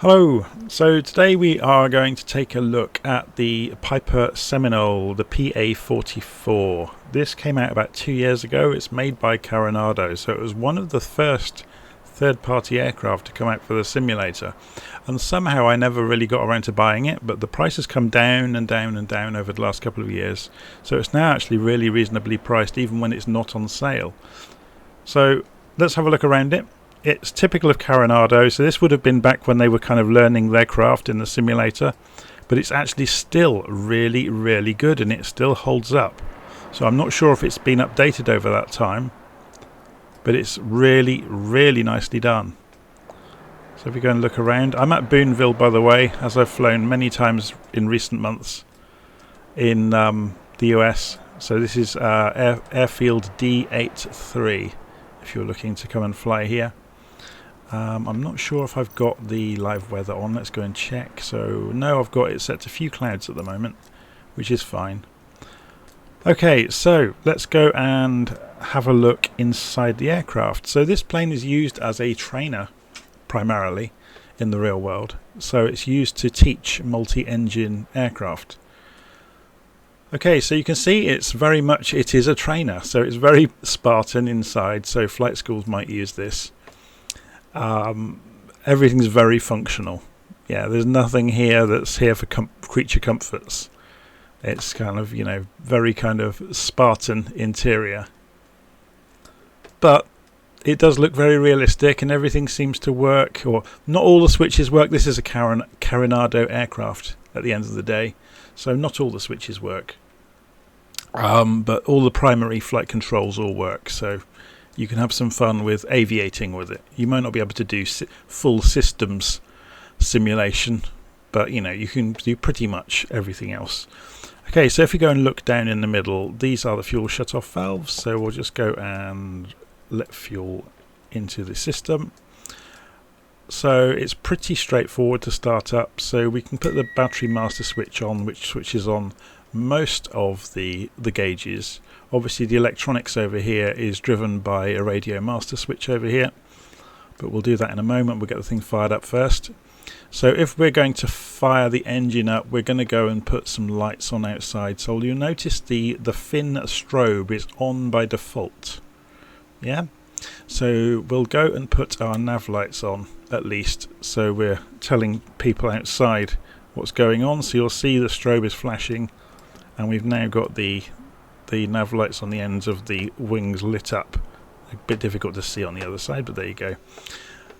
Hello, so today we are going to take a look at the Piper Seminole, the PA-44. This came out about 2 years ago. It's made by Carenado, so it was one of the first third-party aircraft to come out for the simulator. And somehow I never really got around to buying it, but the price has come down and down and down over the last couple of years. So it's now actually really reasonably priced, even when it's not on sale. So let's have a look around it. It's typical of Carenado, so this would have been back when they were kind of learning their craft in the simulator, but it's actually still really, really good and it still holds up. So I'm not sure if it's been updated over that time, but it's really, really nicely done. So if we go and look around, I'm at Boonville, by the way, as I've flown many times in recent months in the US. So this is airfield D83 if you're looking to come and fly here. I'm not sure if I've got the live weather on. Let's go and check. So no, I've got it set to few clouds at the moment, which is fine. Okay, so let's go and have a look inside the aircraft. So this plane is used as a trainer primarily in the real world. So it's used to teach multi-engine aircraft. Okay, so you can see it is a trainer. So it's very Spartan inside. So flight schools might use this. Everything's very functional. Yeah, there's nothing here that's here for creature comforts. It's kind of, very kind of Spartan interior. But it does look very realistic and everything seems to work, or not all the switches work. This is a Carenado aircraft at the end of the day, so not all the switches work. But all the primary flight controls all work, so you can have some fun with aviating with it. You might not be able to do full systems simulation, but you can do pretty much everything else. Okay, so if you go and look down in the middle, these are the fuel shut-off valves. So we'll just go and let fuel into the system. So it's pretty straightforward to start up. So we can put the battery master switch on, which switches on most of the gauges. Obviously the electronics over here is driven by a radio master switch over here, but we'll do that in a moment. We'll get the thing fired up first. So if we're going to fire the engine up, we're going to go and put some lights on outside. So you'll notice the fin strobe is on by default. Yeah, so we'll go and put our nav lights on at least, so we're telling people outside what's going on. So you'll see the strobe is flashing, and we've now got the nav lights on the ends of the wings lit up. A bit difficult to see on the other side, but there you go.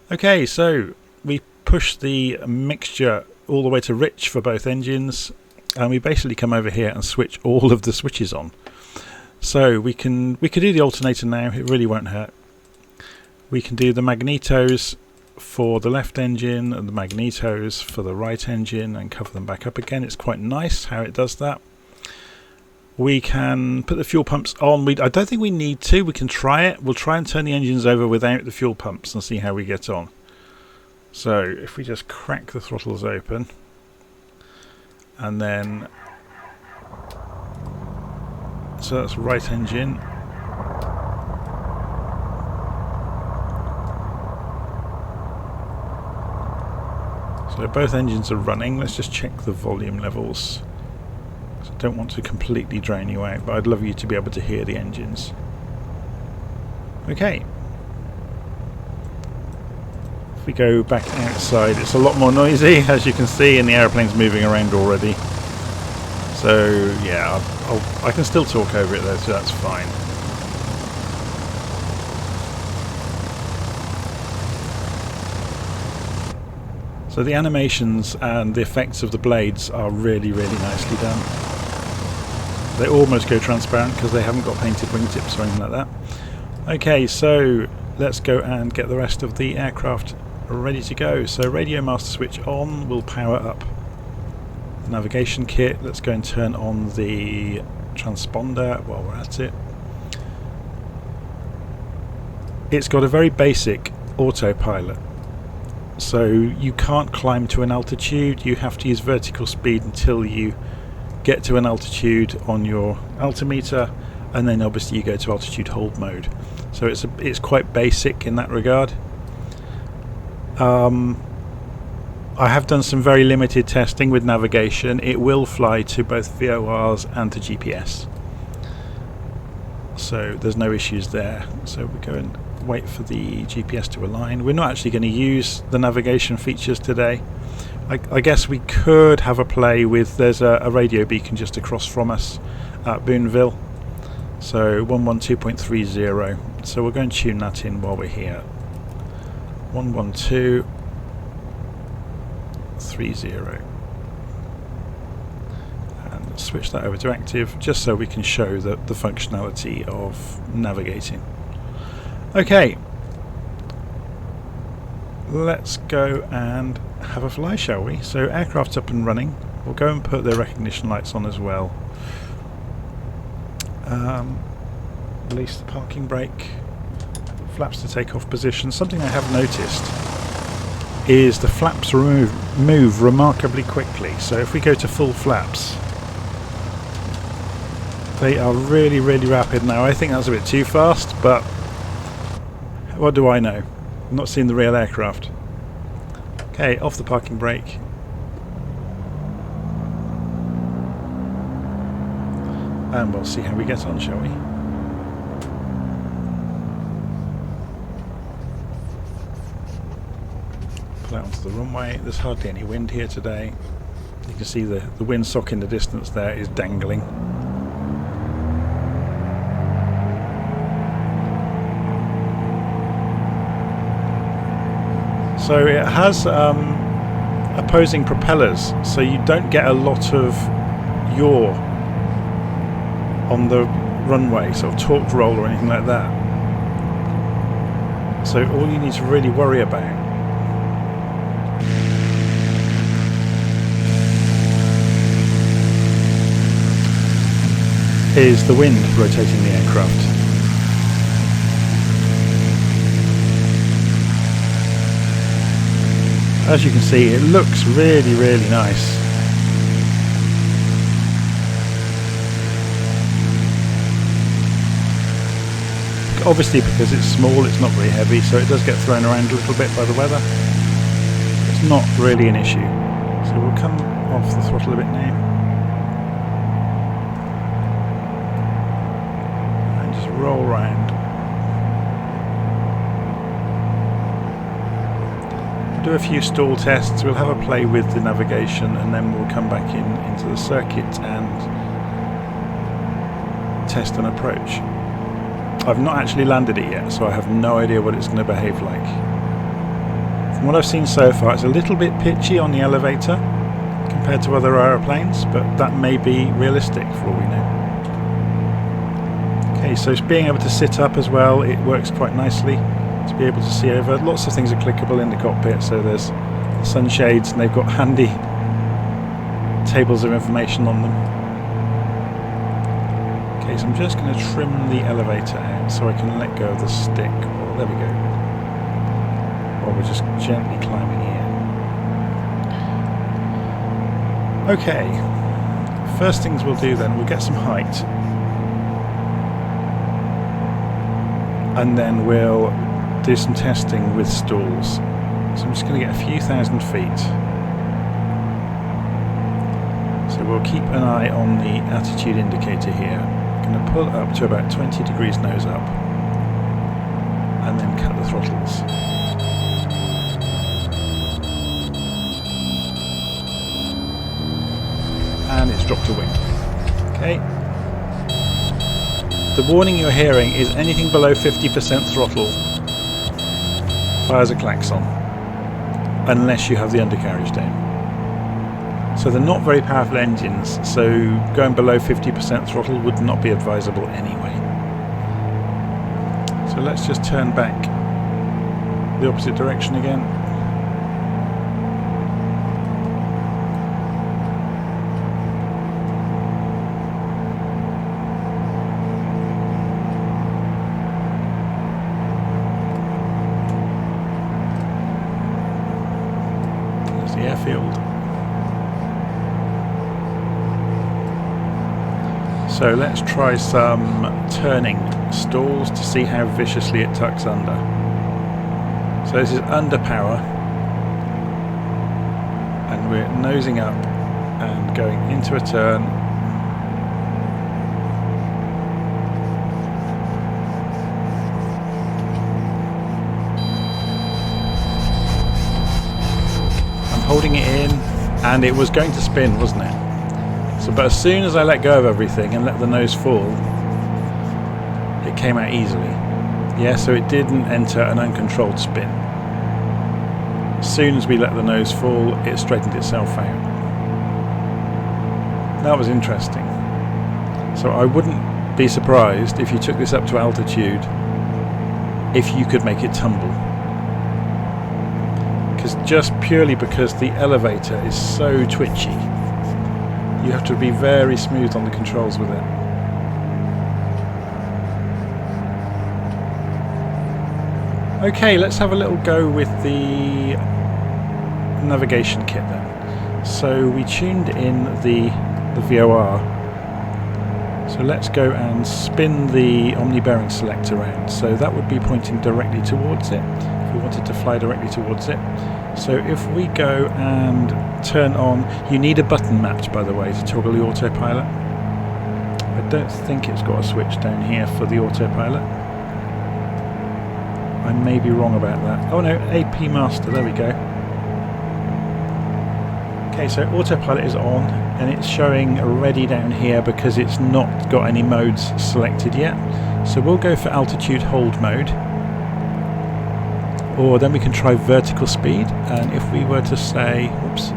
Okay, so we push the mixture all the way to rich for both engines, and we basically come over here and switch all of the switches on. So we could do the alternator now, it really won't hurt. We can do the magnetos for the left engine and the magnetos for the right engine and cover them back up again. It's quite nice how it does that. We can put the fuel pumps on. I don't think we need to. We can try it. We'll try and turn the engines over without the fuel pumps and see how we get on. So if we just crack the throttles open, and then so that's right engine. So both engines are running. Let's just check the volume levels. I don't want to completely drown you out, but I'd love you to be able to hear the engines. Okay. If we go back outside, it's a lot more noisy, as you can see, and the aeroplane's moving around already. So yeah, I can still talk over it though, so that's fine. So the animations and the effects of the blades are really, really nicely done. They almost go transparent because they haven't got painted wingtips or anything like that. Okay, so let's go and get the rest of the aircraft ready to go. So radio master switch on, will power up the navigation kit. Let's go and turn on the transponder while we're at it. It's got a very basic autopilot. So you can't climb to an altitude, you have to use vertical speed until you get to an altitude on your altimeter, and then obviously you go to altitude hold mode. So it's quite basic in that regard. I have done some very limited testing with navigation. It will fly to both VORs and to GPS, so there's no issues there. So we go and wait for the GPS to align. We're not actually going to use the navigation features today. I guess we could have a play with, there's a radio beacon just across from us at Boonville, so 112.30, so we're going to tune that in while we're here. 112.30, and switch that over to active just so we can show the functionality of navigating. Okay, let's go and have a fly, shall we? So aircraft's up and running. We'll go and put the recognition lights on as well. Release the parking brake. Flaps to take off position. Something I have noticed is the flaps move remarkably quickly. So if we go to full flaps, they are really rapid now. I think that's a bit too fast, but what do I know? I've not seen the real aircraft. Okay, off the parking brake. And we'll see how we get on, shall we? Pull out onto the runway. There's hardly any wind here today. You can see the windsock in the distance there is dangling. So it has opposing propellers, so you don't get a lot of yaw on the runway, sort of torque roll or anything like that. So all you need to really worry about is the wind rotating the aircraft. As you can see, it looks really nice. Obviously, because it's small, it's not very heavy, so it does get thrown around a little bit by the weather. It's not really an issue. So we'll come off the throttle a bit now. And just roll round. Do a few stall tests, we'll have a play with the navigation, and then we'll come back into the circuit and test an approach. I've not actually landed it yet, so I have no idea what it's going to behave like. From what I've seen so far, it's a little bit pitchy on the elevator compared to other aeroplanes, but that may be realistic for all we know. Okay, so being able to sit up as well, it works quite nicely. To be able to see over. Lots of things are clickable in the cockpit, so there's sunshades and they've got handy tables of information on them. Okay, so I'm just going to trim the elevator out so I can let go of the stick. Oh, there we go. Or we're just gently climbing here. Okay, first things we'll do then, we'll get some height. And then we'll do some testing with stalls. So I'm just going to get a few thousand feet. So we'll keep an eye on the attitude indicator here. I'm going to pull it up to about 20 degrees nose up and then cut the throttles. And it's dropped to wing. Okay. The warning you're hearing is anything below 50% throttle fires a klaxon, unless you have the undercarriage down. So they're not very powerful engines, so going below 50% throttle would not be advisable anyway. So let's just turn back the opposite direction again. Airfield. So let's try some turning stalls to see how viciously it tucks under. So this is under power. and we're nosing up and going into a turn. I'm holding it in, and it was going to spin, wasn't it? So, but as soon as I let go of everything and let the nose fall, it came out easily. Yeah, so it didn't enter an uncontrolled spin. As soon as we let the nose fall, it straightened itself out. That was interesting. So I wouldn't be surprised if you took this up to altitude if you could make it tumble. Just purely because the elevator is so twitchy, you have to be very smooth on the controls with it. Okay, let's have a little go with the navigation kit then. So we tuned in the VOR. So let's go and spin the Omni bearing select around. So that would be pointing directly towards it, if we wanted to fly directly towards it. So if we go and turn on, you need a button mapped, by the way, to toggle the autopilot. I don't think it's got a switch down here for the autopilot. I may be wrong about that. Oh no, AP master, there we go. Okay, so autopilot is on, and it's showing ready down here because it's not got any modes selected yet. So we'll go for altitude hold mode. Or then we can try vertical speed, and if we were to say, whoops,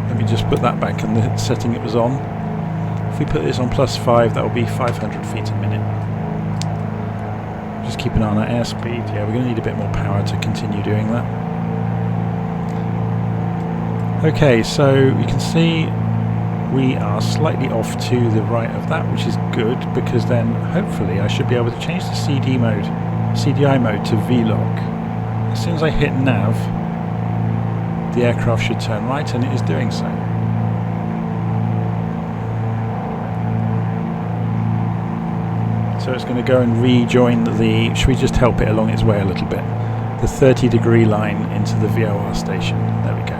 let me just put that back in the setting it was on. If we put this on +5, that will be 500 feet a minute. Just keep an eye on our airspeed. Yeah, we're going to need a bit more power to continue doing that. Okay, so you can see we are slightly off to the right of that, which is good, because then hopefully I should be able to change the CDI mode to V-lock. As soon as I hit nav, the aircraft should turn right, and it is doing so. So it's going to go and rejoin the, should we just help it along its way a little bit, the 30-degree line into the VOR station. There we go.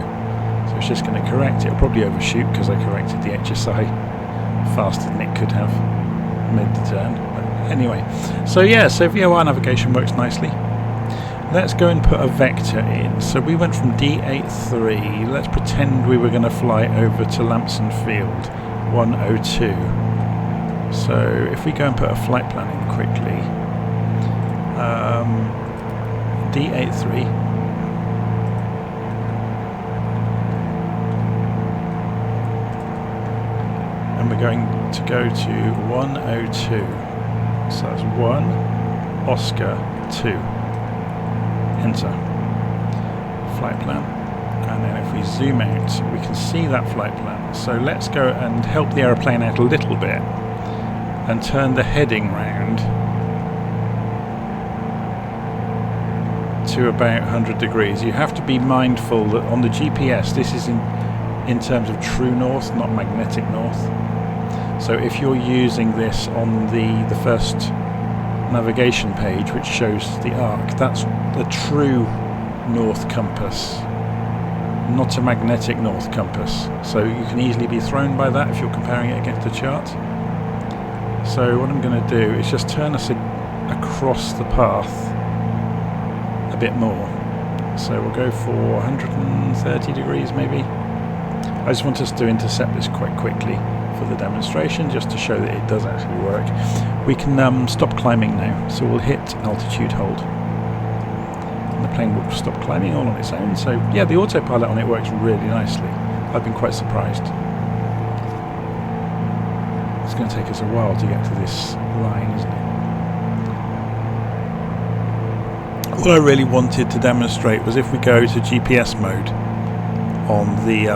So it's just going to correct. It'll probably overshoot because I corrected the HSI faster than it could have mid the turn. Anyway, so yeah, so VOR navigation works nicely. Let's go and put a vector in. So we went from D83. Let's pretend we were going to fly over to Lampson Field 102. So if we go and put a flight plan in quickly, D83. And we're going to go to 102. So that's 1, Oscar, 2. Enter. Flight plan. And then if we zoom out, we can see that flight plan. So let's go and help the aeroplane out a little bit and turn the heading round to about 100 degrees. You have to be mindful that on the GPS, this is in terms of true north, not magnetic north. So if you're using this on the first navigation page, which shows the arc, that's the true north compass, not a magnetic north compass. So you can easily be thrown by that if you're comparing it against the chart. So what I'm going to do is just turn us across the path a bit more. So we'll go for 130 degrees maybe. I just want us to intercept this quite quickly for the demonstration, just to show that it does actually work. We can stop climbing now, so we'll hit altitude hold. And the plane will stop climbing all on its own. So yeah, the autopilot on it works really nicely. I've been quite surprised. It's going to take us a while to get to this line, isn't it? What I really wanted to demonstrate was if we go to GPS mode on the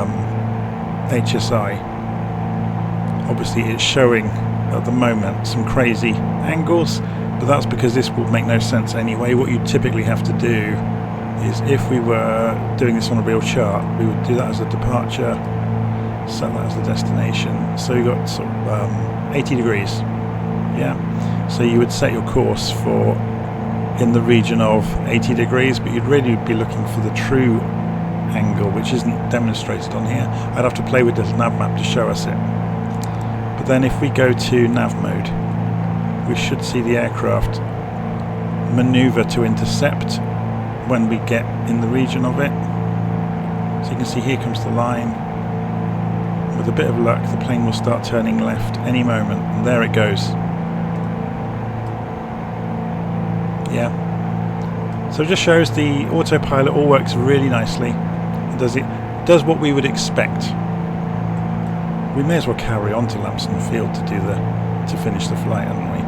HSI, obviously it's showing at the moment some crazy angles, but that's because this will make no sense anyway. What you typically have to do is, if we were doing this on a real chart, we would do that as a departure, set that as the destination. So you've got sort of 80 degrees, yeah. So you would set your course for in the region of 80 degrees, but you'd really be looking for the true angle, which isn't demonstrated on here. I'd have to play with the nav map to show us it. But then if we go to nav mode, we should see the aircraft maneuver to intercept when we get in the region of it. So you can see here comes the line. With a bit of luck, the plane will start turning left any moment, and there it goes. Yeah. So it just shows the autopilot all works really nicely. It does what we would expect. We may as well carry on to Lampson Field to finish the flight, haven't we?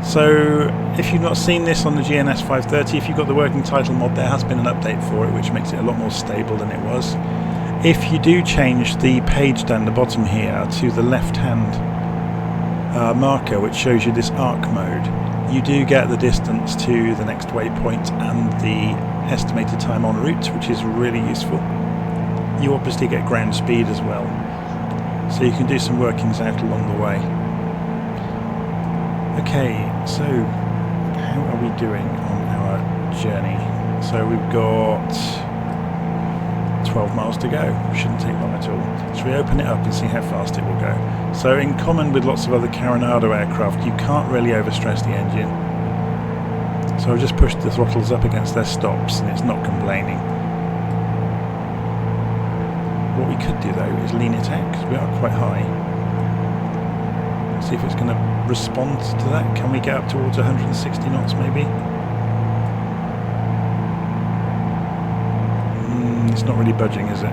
So if you've not seen this on the GNS 530, if you've got the working title mod, there has been an update for it, which makes it a lot more stable than it was. If you do change the page down the bottom here to the left-hand marker, which shows you this arc mode, you do get the distance to the next waypoint and the estimated time en route, which is really useful. You obviously get ground speed as well, so you can do some workings out along the way. Okay, so how are we doing on our journey? So we've got 12 miles to go. Shouldn't take long at all. So we open it up and see how fast it will go. So in common with lots of other Carenado aircraft, you can't really overstress the engine. So I've just pushed the throttles up against their stops and it's not complaining. What we could do though is lean it out because we are quite high. See if it's going to respond to that. Can we get up towards 160 knots maybe? It's not really budging, is it?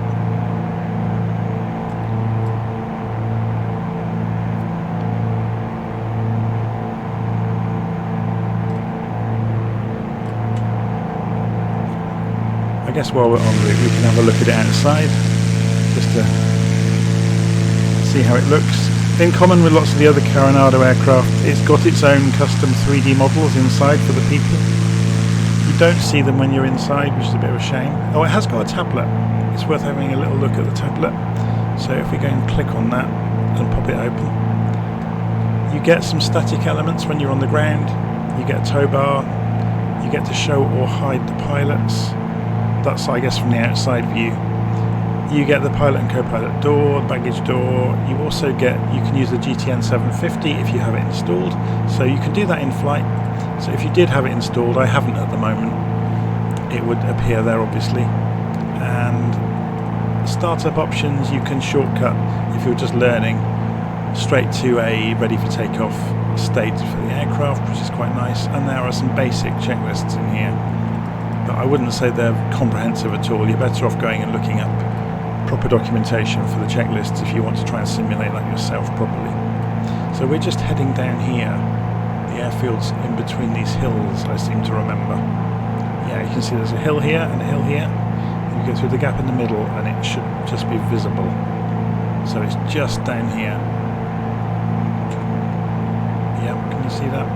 I guess while we're en route we can have a look at it outside just to see how it looks. In common with lots of the other Carenado aircraft, it's got its own custom 3D models inside for the people. You don't see them when you're inside, which is a bit of a shame. Oh, it has got a tablet. It's worth having a little look at the tablet. So if we go and click on that and pop it open, you get some static elements when you're on the ground. You get a tow bar. You get to show or hide the pilots. That's, I guess, from the outside view. You get the pilot and co-pilot door, the baggage door. You also you can use the GTN 750 if you have it installed. So you can do that in flight. So if you did have it installed, I haven't at the moment, it would appear there obviously. And startup options, you can shortcut if you're just learning straight to a ready for takeoff state for the aircraft, which is quite nice. And there are some basic checklists in here, but I wouldn't say they're comprehensive at all. You're better off going and looking up proper documentation for the checklists if you want to try and simulate that yourself properly. So we're just heading down here. The airfield's in between these hills, I seem to remember. Yeah, you can see there's a hill here and a hill here. And you go through the gap in the middle and it should just be visible. So it's just down here. Yeah, can you see that?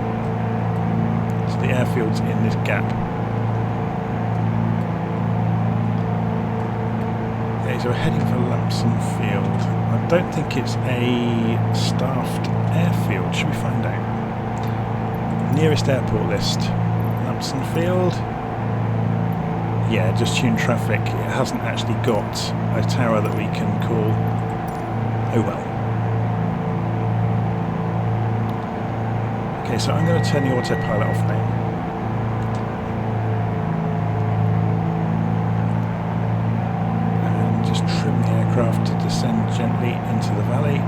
So the airfield's in this gap. Okay, so we're heading for Lampson Field. I don't think it's a staffed airfield. Should we find out? Nearest airport list. Lampson Field. Yeah, just tune traffic. It hasn't actually got a tower that we can call. Oh well. Okay, so I'm going to turn the autopilot off now. And just trim the aircraft to descend gently into the valley.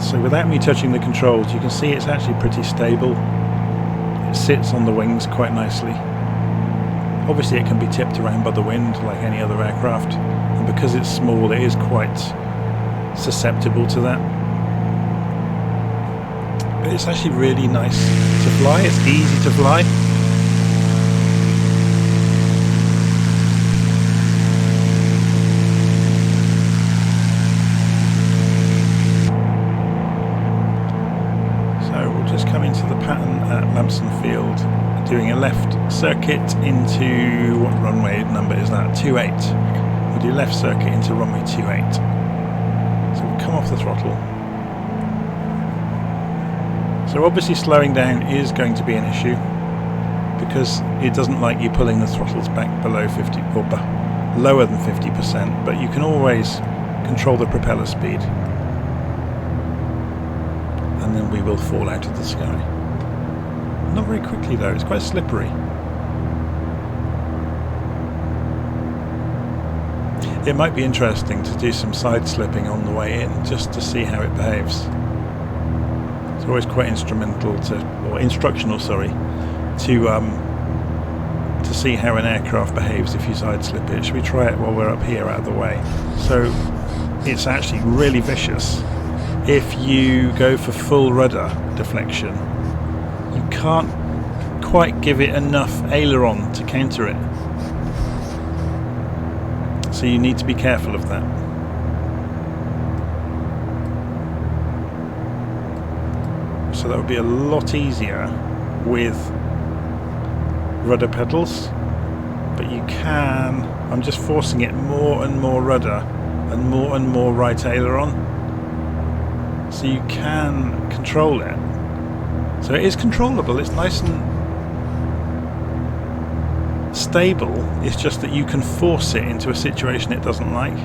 So without me touching the controls, you can see it's actually pretty stable. It sits on the wings quite nicely. Obviously it can be tipped around by the wind like any other aircraft, and because it's small it is quite susceptible to that. But it's actually really nice to fly, it's easy to fly. Lampson Field, doing a left circuit into, what runway number is that? 28. We'll do left circuit into runway 28. So we'll come off the throttle. So obviously slowing down is going to be an issue because it doesn't like you pulling the throttles back below 50 or lower than 50%, but you can always control the propeller speed, and then we will fall out of the sky. Not very quickly though, it's quite slippery. It might be interesting to do some side slipping on the way in, just to see how it behaves. It's always quite instructional, to see how an aircraft behaves if you side slip it. Should we try it while we're up here out of the way? So it's actually really vicious. If you go for full rudder deflection, you can't quite give it enough aileron to counter it. So you need to be careful of that. So that would be a lot easier with rudder pedals, but you can, I'm just forcing it more and more rudder and more right aileron, so you can control it. So it is controllable, it's nice and stable, it's just that you can force it into a situation it doesn't like.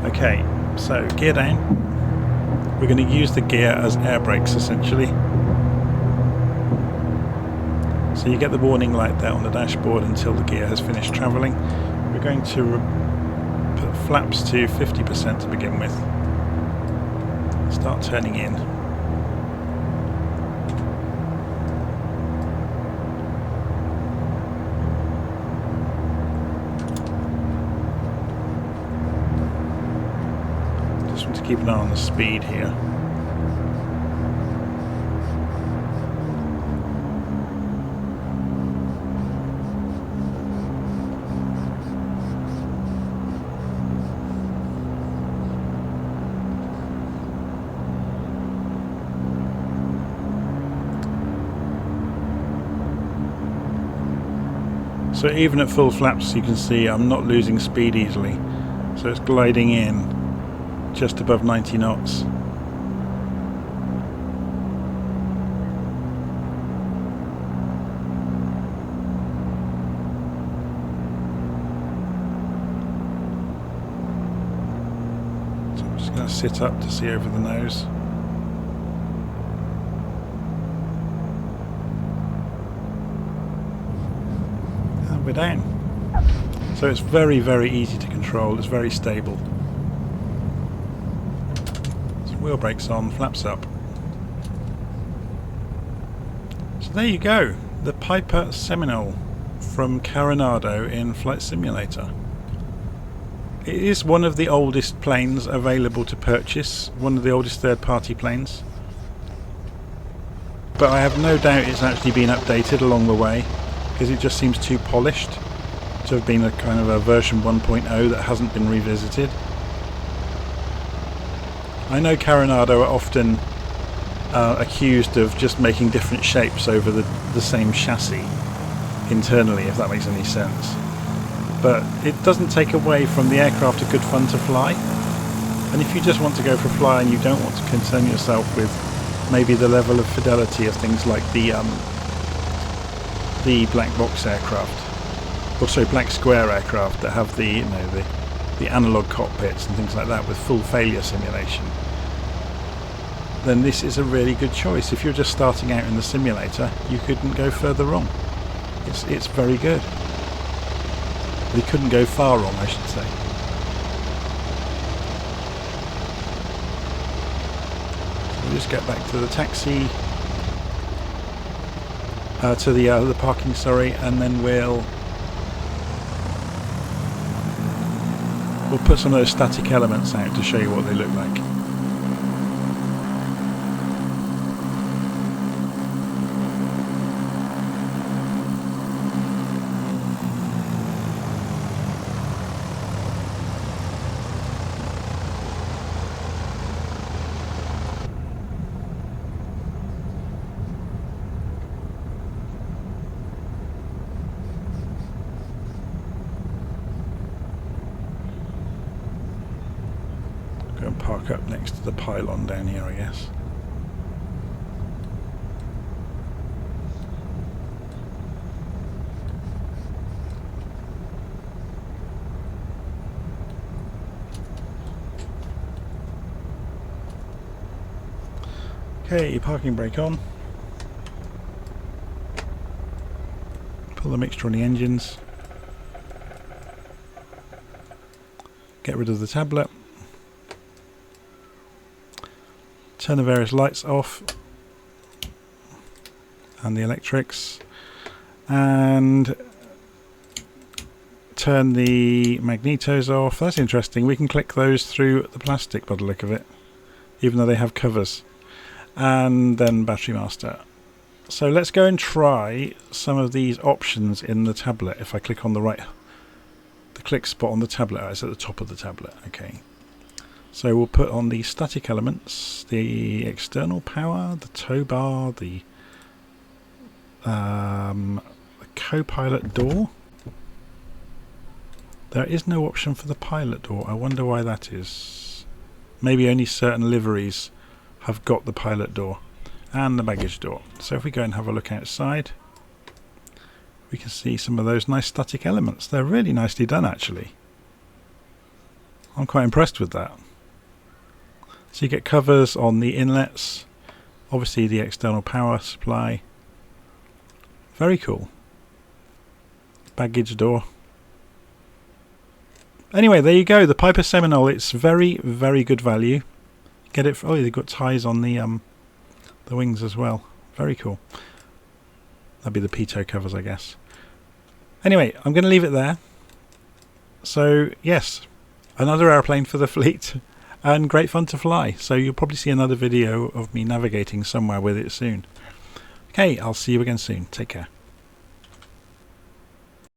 Okay, so gear down. We're going to use the gear as air brakes essentially. So you get the warning light there on the dashboard until the gear has finished travelling. We're going to put flaps to 50% to begin with. Start turning in. Just want to keep an eye on the speed here. So even at full flaps you can see I'm not losing speed easily, so it's gliding in just above 90 knots. So I'm just going to sit up to see over the nose. We're down. So it's very, very easy to control, it's very stable. So wheel brakes on, flaps up. So there you go, the Piper Seminole from Carenado in Flight Simulator. It is one of the oldest planes available to purchase, one of the oldest third-party planes. But I have no doubt it's actually been updated along the way, because it just seems too polished to have been a kind of a version 1.0 that hasn't been revisited. I know Carenado are often accused of just making different shapes over the same chassis internally, if that makes any sense. But it doesn't take away from the aircraft a good fun to fly. And if you just want to go for a fly and you don't want to concern yourself with maybe the level of fidelity of things like the black box aircraft, or sorry, black square aircraft that have the the analog cockpits and things like that with full failure simulation, then this is a really good choice. If you're just starting out in the simulator, you couldn't go further wrong. It's very good. We couldn't go far wrong, I should say. We'll just get back to the taxi. To the parking, sorry, and then we'll put some of those static elements out to show you what they look like. Go and park up next to the pylon down here, I guess. Okay, parking brake on. Pull the mixture on the engines. Get rid of the tablet. Turn the various lights off and the electrics, and turn the magnetos off. That's interesting. We can click those through the plastic by the look of it, even though they have covers. And then battery master. So let's go and try some of these options in the tablet. If I click on the click spot on the tablet, it's at the top of the tablet. Okay. So we'll put on the static elements, the external power, the tow bar, the co-pilot door. There is no option for the pilot door. I wonder why that is. Maybe only certain liveries have got the pilot door, and the baggage door. So if we go and have a look outside, we can see some of those nice static elements. They're really nicely done, actually. I'm quite impressed with that. So you get covers on the inlets, obviously the external power supply. Very cool. Baggage door. Anyway, there you go, the Piper Seminole. It's very, very good value. Get it. Oh, they've got ties on the wings as well. Very cool. That'd be the pitot covers, I guess. Anyway, I'm going to leave it there. So yes, another airplane for the fleet, and great fun to fly. So you'll probably see another video of me navigating somewhere with it soon. Okay, I'll see you again soon. Take care.